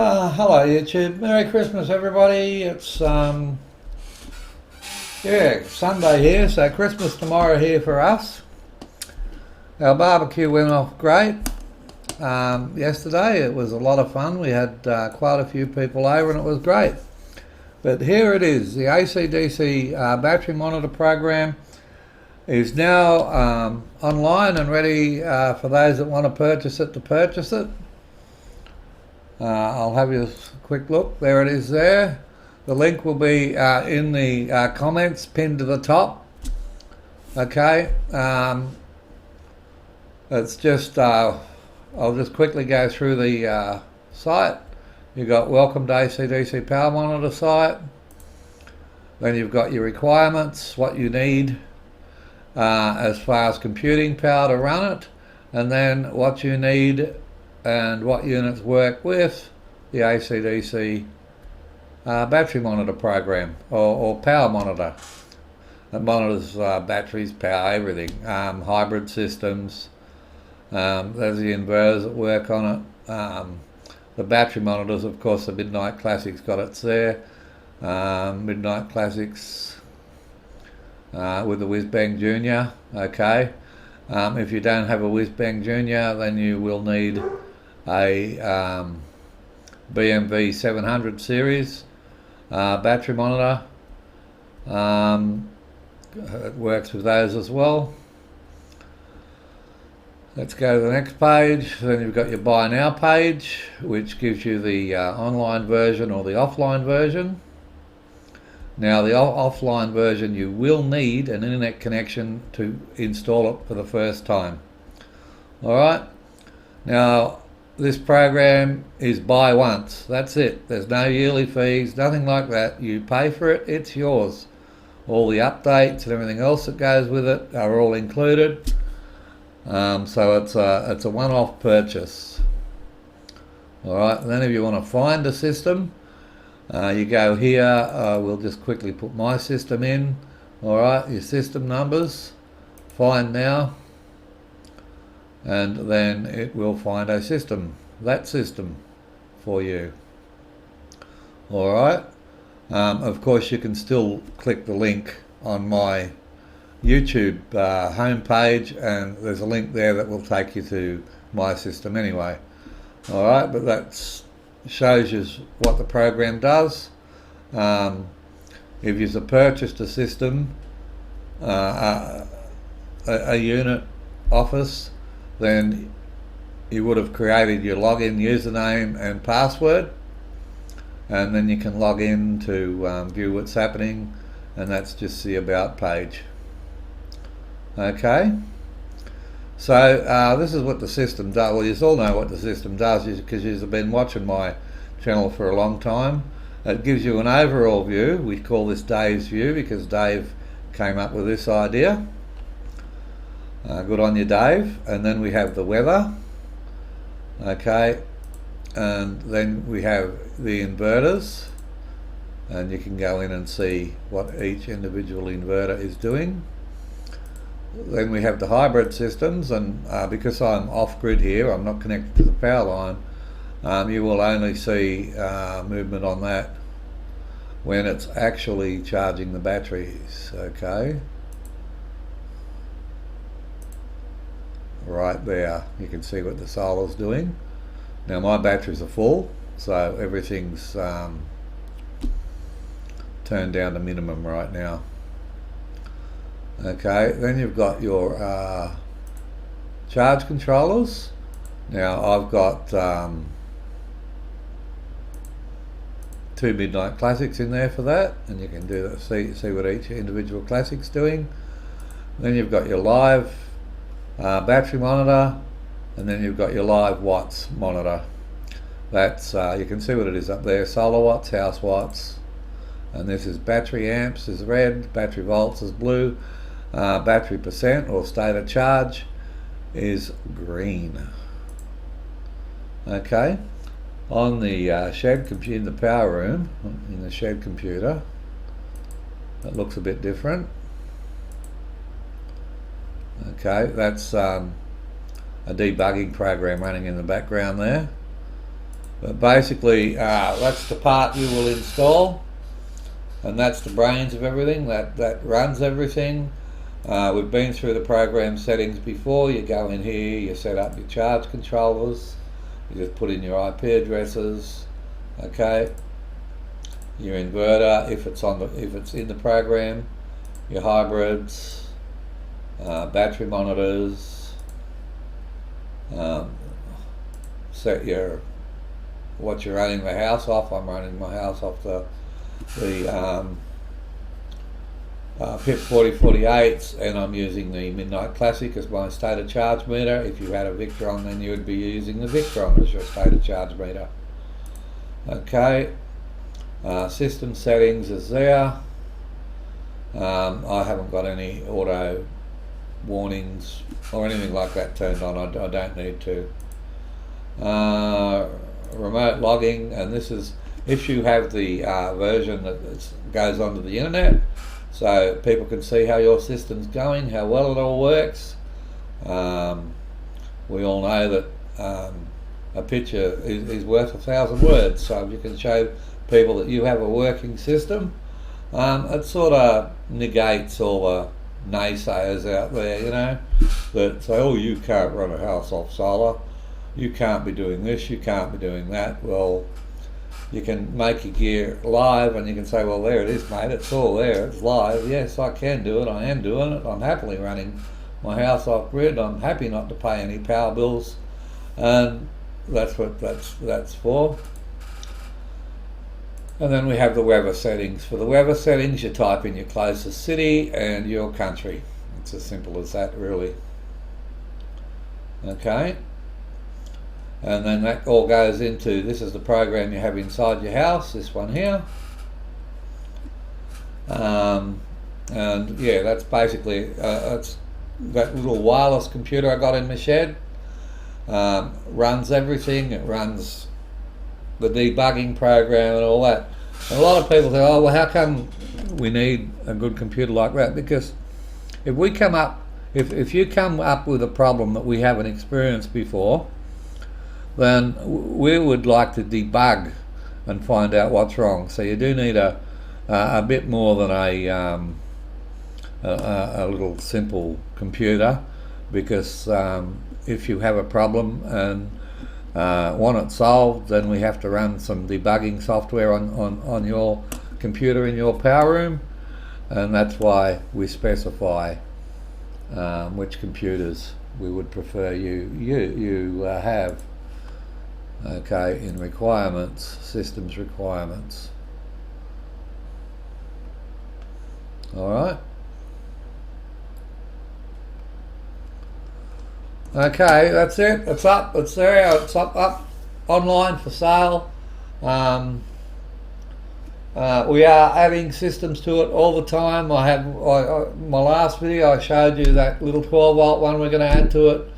Hello YouTube. Merry Christmas everybody. It's Sunday here, so Christmas tomorrow here for us. Our barbecue went off great yesterday. It was a lot of fun. We had quite a few people over and it was great. But here it is. The AC/DC battery monitor program is now online and ready for those that want to purchase it I'll have you a quick look. There it is there. The link will be in the comments pinned to the top. Okay. It's just, I'll just quickly go through the site. You've got welcome to AC/DC power monitor site. Then you've got your requirements, what you need as far as computing power to run it, and then what you need and what units work with the AC/DC battery monitor program or power monitor. It monitors batteries, power, everything, hybrid systems. There's the inverters that work on it. The battery monitors, of course, the Midnight Classics got it there. Midnight Classics with the Whiz Bang Junior. Okay. If you don't have a Whiz Bang Junior, then you will need a BMV 700 series battery monitor. It works with those as well. Let's go to the next page. Then you've got your buy now page, which gives you the online version or the offline version. Now the offline version, you will need an internet connection to install it for the first time. Alright, now this program is buy once, that's it. There's no yearly fees, nothing like that. You pay for it, it's yours. All the updates and everything else that goes with it are all included. So it's a one-off purchase. Alright, and then if you want to find a system, you go here. We'll just quickly put my system in. Alright, your system numbers, find now, and then it will find a system, that system for you. Alright, of course you can still click the link on my YouTube homepage, and there's a link there that will take you to my system anyway. Alright, but that shows you what the program does. If you've purchased a system, a unit office, then you would have created your login username and password, and then you can log in to view what's happening, and that's just the about page. Okay, so this is what the system does. Well, you all know what the system does because you've been watching my channel for a long time. It gives you an overall view. We call this Dave's view because Dave came up with this idea. Good on you, Dave. And then we have the weather. Okay, and then we have the inverters, and you can go in and see what each individual inverter is doing. Then we have the hybrid systems, and because I'm off-grid here, I'm not connected to the power line, you will only see movement on that when it's actually charging the batteries. Okay, right there you can see what the solar's doing. Now my batteries are full, so everything's turned down to minimum right now. Okay, then you've got your charge controllers. Now I've got 2 Midnight Classics in there for that, and you can do that, see what each individual classic's doing. Then you've got your live battery monitor, and then you've got your live watts monitor. That's you can see what it is up there: solar watts, house watts, and this is battery amps is red, battery volts is blue, battery percent or state of charge is green. Okay, on the shed computer, in the power room, in the shed computer, it looks a bit different. Okay, that's a debugging program running in the background there. But basically, that's the part you will install, and that's the brains of everything, that runs everything. We've been through the program settings before. You go in here, you set up your charge controllers, you just put in your IP addresses, okay, your inverter if it's in the program, your hybrids, battery monitors, set what you're running the house off. I'm running my house off the PIP 4048s, and I'm using the Midnight Classic as my stated charge meter. If you had a Victron, then you would be using the Victron as your stated charge meter. Okay, system settings is there. I haven't got any auto warnings or anything like that turned on. I don't need to. Remote logging, and this is if you have the version that goes onto the internet, so people can see how your system's going, how well it all works. We all know that a picture is worth 1,000 words, so if you can show people that you have a working system, it sort of negates all the naysayers out there, you know, that say, oh, you can't run a house off solar, you can't be doing this, you can't be doing that. Well, you can make your gear live and you can say, well, there it is, mate, it's all there, it's live. Yes, I can do it, I am doing it, I'm happily running my house off grid, I'm happy not to pay any power bills, and that's what that's for. And then we have the weather settings. For the weather settings, you type in your closest city and your country. It's as simple as that, really. Okay. And then that all goes into, this is the program you have inside your house, this one here. And yeah, that's basically, it's that little wireless computer I got in my shed. Runs everything, it runs the debugging program and all that. And a lot of people say, oh, well, how come we need a good computer like that? Because if we come up, if you come up with a problem that we haven't experienced before, then we would like to debug and find out what's wrong. So you do need a bit more than a little simple computer, because if you have a problem and want it solved, then we have to run some debugging software on your computer in your power room, and that's why we specify which computers we would prefer you have. Okay, in requirements, systems requirements. All right. Okay, that's it. It's up. It's there. It's up online for sale. We are adding systems to it all the time. My last video I showed you that little 12-volt one we're going to add to it.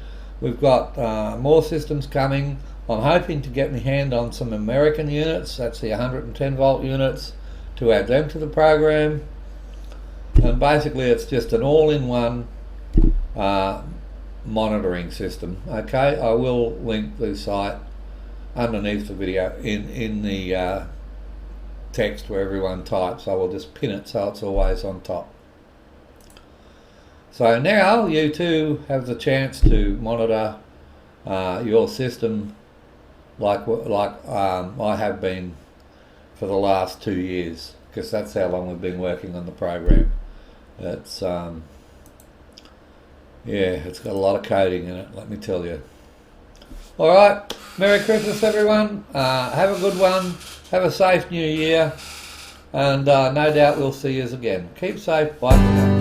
We've got more systems coming. I'm hoping to get my hand on some American units. That's the 110-volt units, to add them to the program. And basically, it's just an all-in-one monitoring system. Okay, I will link the site underneath the video in the text where everyone types. I will just pin it so it's always on top. So now you too have the chance to monitor your system like I have been for the last 2 years, because that's how long we've been working on the program. It's yeah, it's got a lot of coding in it, let me tell you. Alright, Merry Christmas everyone, have a good one, have a safe new year, and no doubt we'll see you again. Keep safe, bye for now.